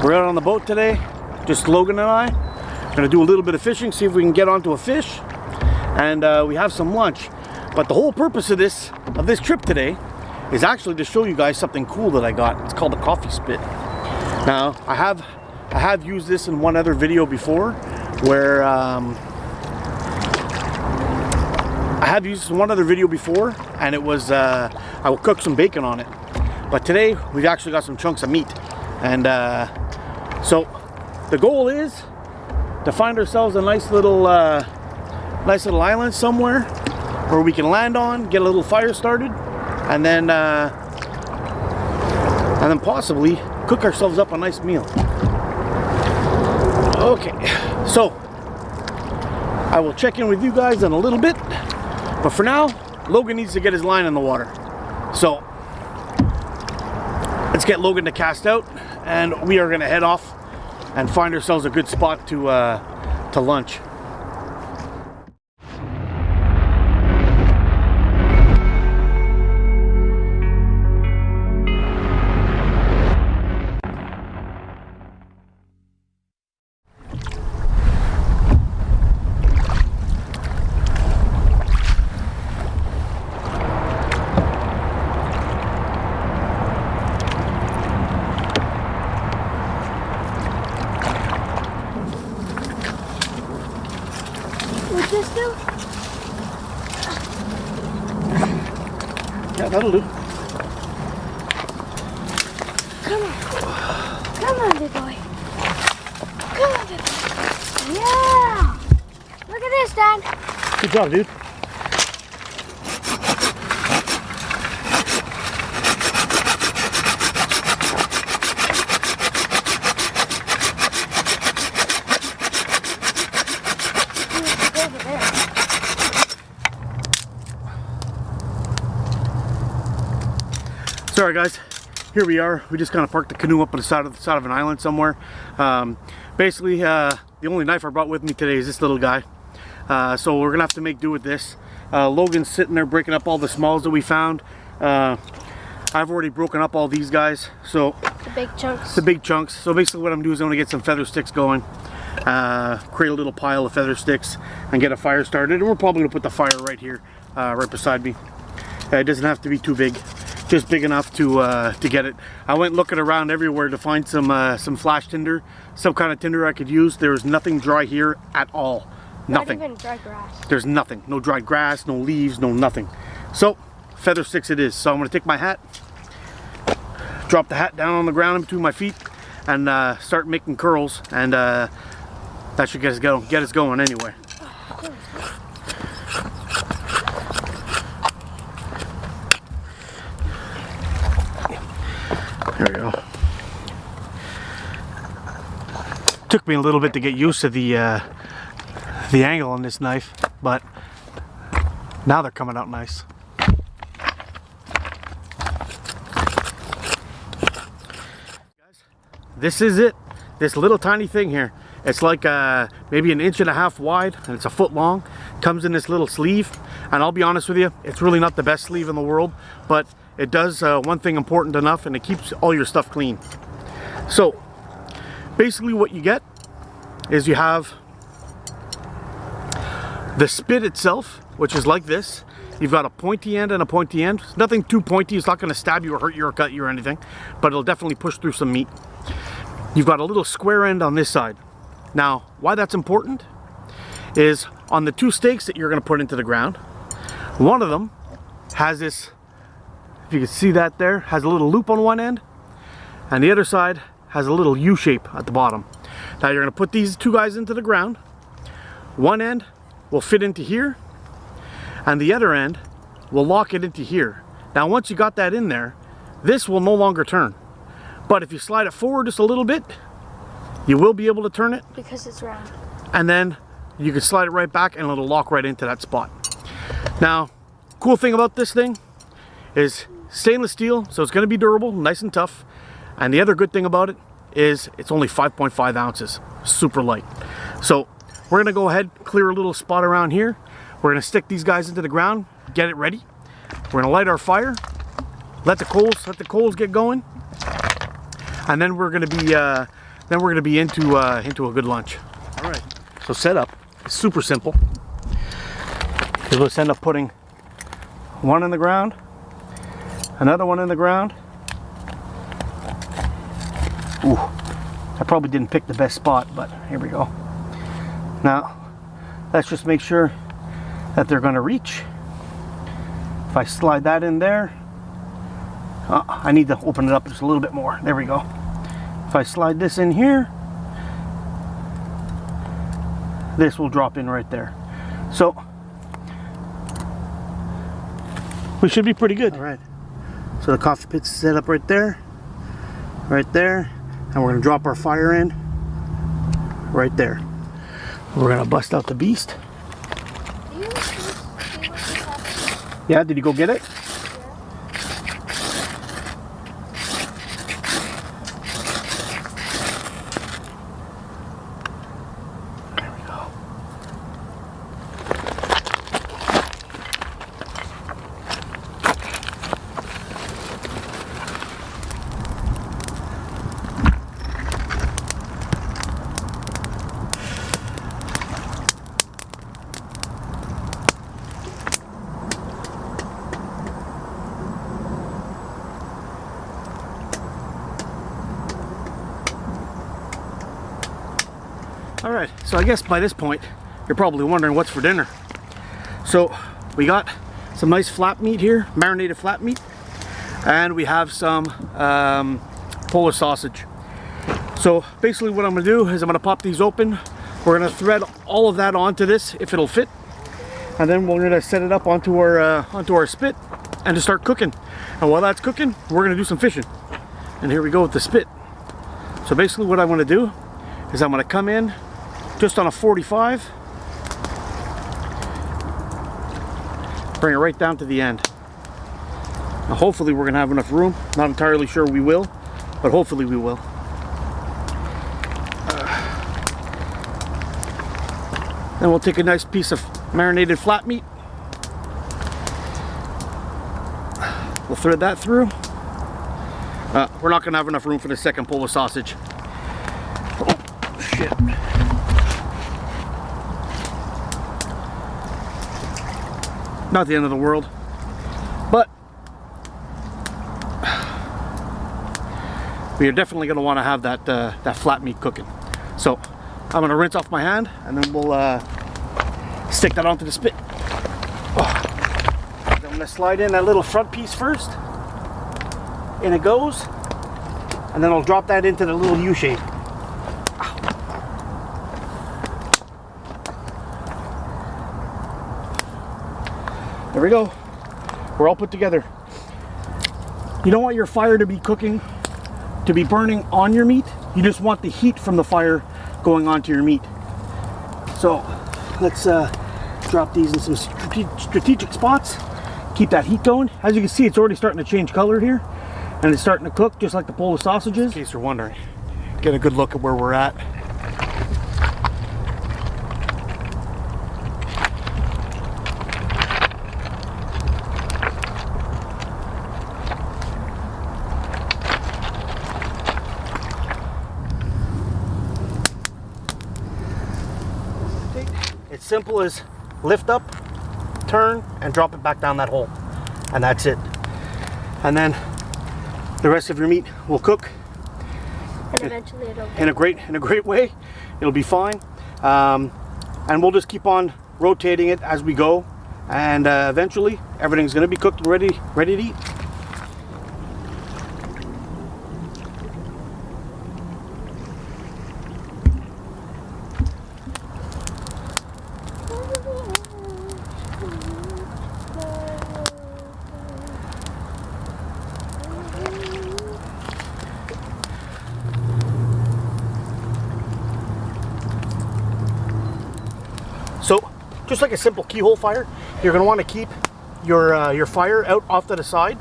We're out on the boat today, just Logan and I. We're gonna do a little bit of fishing, see if we can get onto a fish, and we have some lunch. But the whole purpose of this trip today is actually to show you guys something cool that I got. It's called a Coffey spit. Now I have used this in one other video before, where and it was I will cook some bacon on it. But today we've actually got some chunks of meat, and so the goal is to find ourselves a nice little island somewhere where we can land on, get a little fire started, and then possibly cook ourselves up a nice meal. Okay, so I will check in with you guys in a little bit, but for now Logan needs to get his line in the water. So let's get Logan to cast out, and we are going to head off and find ourselves a good spot to lunch. This do? Yeah, that'll do. Come on. Come on, big boy. Come on, big boy. Yeah! Look at this, Dad. Good job, dude. Sorry guys, here we are. We just kind of parked the canoe up on the side of an island somewhere. Basically, the only knife I brought with me today is this little guy. So we're gonna have to make do with this. Logan's sitting there breaking up all the smalls that we found. I've already broken up all these guys. So the big chunks. The big chunks. So basically what I'm doing is I'm gonna get some feather sticks going. Create a little pile of feather sticks and get a fire started. And we're probably gonna put the fire right here, right beside me. It doesn't have to be too big. Just big enough to get it. I went looking around everywhere to find some flash tinder, some kind of tinder I could use. There was nothing dry here at all. Nothing. Not even dry grass. There's nothing. No dried grass, no leaves, no nothing. So feather sticks it is. So I'm gonna take my hat, drop the hat down on the ground in between my feet, and start making curls, and that should get us going anyway. There we go. Took me a little bit to get used to the angle on this knife, but now they're coming out nice. This is it. This little tiny thing here. It's like maybe 1.5 inches wide, and it's 1 foot long. Comes in this little sleeve, and I'll be honest with you, it's really not the best sleeve in the world, but it does one thing important enough, and it keeps all your stuff clean. So basically what you get is you have the spit itself, which is like this. You've got a pointy end and a pointy end. It's nothing too pointy. It's not going to stab you or hurt you or cut you or anything, but it'll definitely push through some meat. You've got a little square end on this side. Now, why that's important is on the 2 stakes that you're going to put into the ground, one of them has this, if you can see that there, has a little loop on one end, and the other side has a little U shape at the bottom. Now you're going to put these 2 guys into the ground. One end will fit into here, and the other end will lock it into here. Now once you got that in there, this will no longer turn. But if you slide it forward just a little bit, you will be able to turn it. Because it's round. And then you can slide it right back and it'll lock right into that spot. Now, cool thing about this thing is stainless steel, so it's going to be durable, nice and tough. And the other good thing about it is it's only 5.5 ounces, super light. So we're going to go ahead, clear a little spot around here. We're going to stick these guys into the ground, get it ready. We're going to light our fire, let the coals get going. and then we're gonna be into a good lunch. All right. So setup is super simple. You'll just end up putting one in the ground, another one in the ground. Ooh, I probably didn't pick the best spot, but here we go. Now, let's just make sure that they're gonna reach. If I slide that in there, I need to open it up just a little bit more. There we go. If I slide this in here, this will drop in right there. So, we should be pretty good. All right. So the coffee pit's set up right there, and we're gonna drop our fire in right there. We're gonna bust out the beast. Yeah, did you go get it? There we go. All right, so I guess by this point, you're probably wondering what's for dinner. So we got some nice flat meat here, marinated flat meat, and we have some Polish sausage. So basically what I'm gonna do is I'm gonna pop these open. We're gonna thread all of that onto this if it'll fit, and then we're gonna set it up onto our spit and to start cooking. And while that's cooking, we're gonna do some fishing. And here we go with the spit. So basically what I want to do is I'm gonna come in just on a 45, bring it right down to the end. Now hopefully we're gonna have enough room. Not entirely sure we will, but hopefully we will. Then we'll take a nice piece of marinated flat meat. We'll thread that through. We're not gonna have enough room for the second Polish sausage. Oh, shit. Not the end of the world, but we are definitely going to want to have that flat meat cooking. So I'm going to rinse off my hand, and then we'll stick that onto the spit. I'm going to slide in that little front piece first. In it goes, and then I'll drop that into the little U shape. There we go. We're all put together. You don't want your fire to be cooking, to be burning on your meat. You just want the heat from the fire going onto your meat. So let's drop these in some strategic spots. Keep that heat going. As you can see, it's already starting to change color here, and it's starting to cook just like the Polish sausages. In case you're wondering, get a good look at where we're at. It's simple as lift up, turn, and drop it back down that hole, and that's it. And then the rest of your meat will cook, and eventually it'll in a great way. It'll be fine, and we'll just keep on rotating it as we go, and eventually everything's going to be cooked and ready to eat. So, just like a simple keyhole fire, you're going to want to keep your fire out off to the side,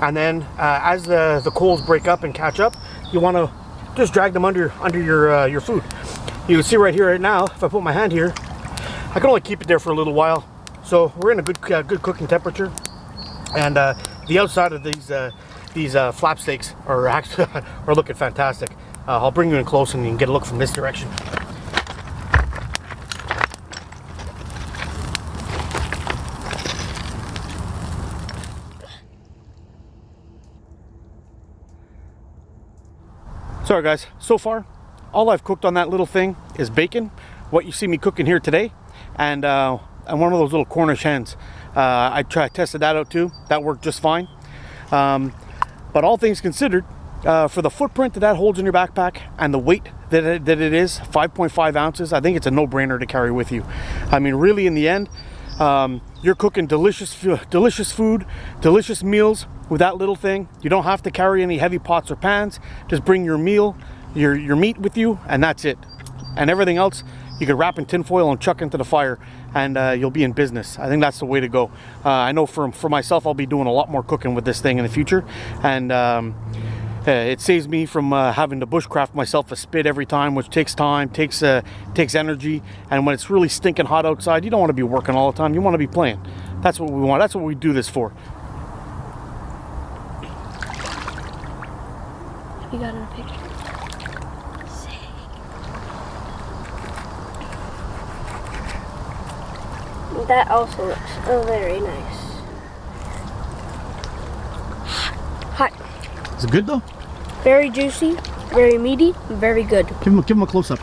and then as the coals break up and catch up, you want to just drag them under your food. You can see right here, right now, if I put my hand here, I can only keep it there for a little while. So we're in a good cooking temperature, and the outside of these these flap steaks are actually are looking fantastic. I'll bring you in close and you can get a look from this direction. Sorry guys, so far all I've cooked on that little thing is bacon, what you see me cooking here today, and one of those little Cornish hens. I tested that out too. That worked just fine. But all things considered, for the footprint that holds in your backpack and the weight that it is, 5.5 ounces, I think it's a no-brainer to carry with you. I mean, really, in the end, you're cooking delicious food, delicious meals with that little thing. You don't have to carry any heavy pots or pans. Just bring your meal, your meat with you, and that's it. And everything else, you can wrap in tinfoil and chuck into the fire, and you'll be in business. I think that's the way to go. I know for myself, I'll be doing a lot more cooking with this thing in the future, and it saves me from having to bushcraft myself a spit every time, which takes time, takes energy, and when it's really stinking hot outside, you don't want to be working all the time. You want to be playing. That's what we want. That's what we do this for. You got in a picture. That also looks very nice. Hot. Is it good though? Very juicy, very meaty, very good. Give him a close up.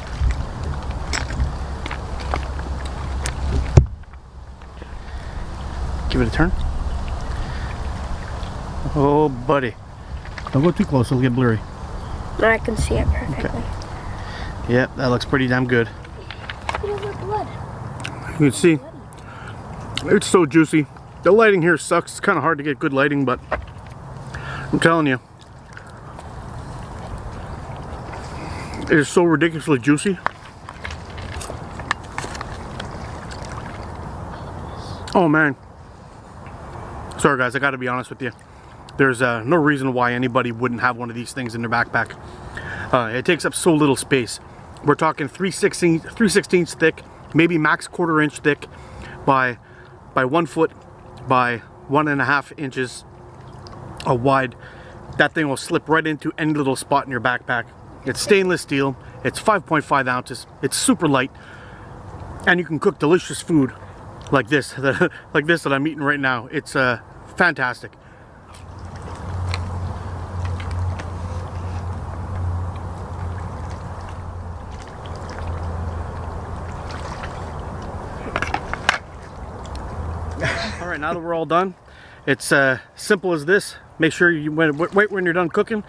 Give it a turn. Oh, buddy. Don't go too close, it'll get blurry. I can see it perfectly. Okay. Yep, that looks pretty damn good. Look at the blood. You can see, it's so juicy. The lighting here sucks. It's kind of hard to get good lighting, but I'm telling you, it is so ridiculously juicy. Oh man. Sorry guys, I gotta be honest with you. There's no reason why anybody wouldn't have one of these things in their backpack. It takes up so little space. We're talking 3/16 thick, maybe max 1/4 inch thick by 1 foot by 1.5 inches wide. That thing will slip right into any little spot in your backpack. It's stainless steel, it's 5.5 ounces, it's super light, and you can cook delicious food like this, that I'm eating right now. It's fantastic. All right, now that we're all done, it's simple as this. Make sure you wait when you're done cooking,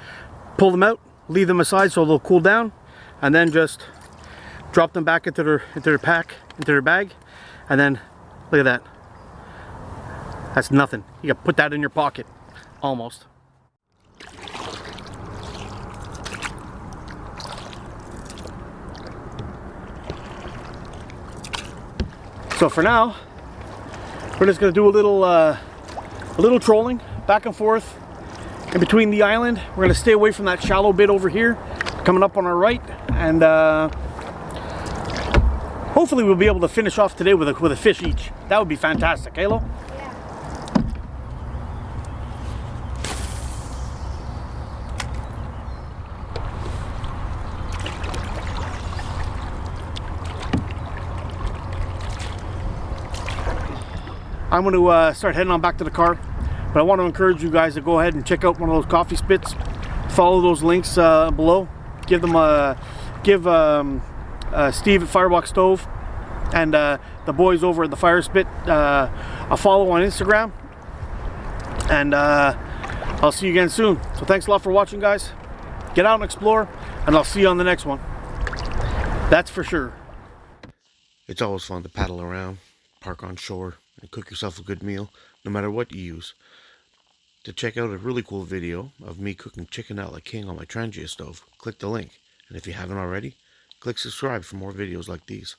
pull them out, leave them aside so they'll cool down, and then just drop them back into their bag, and then look at that. That's nothing. You can put that in your pocket, almost. So for now, we're just gonna do a little trolling back and forth in between the island. We're gonna stay away from that shallow bit over here, coming up on our right, and hopefully we'll be able to finish off today with a fish each. That would be fantastic, Halo. Yeah. I'm going to start heading on back to the car, but I want to encourage you guys to go ahead and check out one of those Coffey spits. Follow those links below. Give Steve at Firebox Stove and the boys over at the Fire Spit a follow on Instagram, and I'll see you again soon. So thanks a lot for watching, guys. Get out and explore, and I'll see you on the next one. That's for sure. It's always fun to paddle around, park on shore, and cook yourself a good meal, no matter what you use. To check out a really cool video of me cooking chicken a la king on my Trangia stove, click the link. And if you haven't already, click subscribe for more videos like these.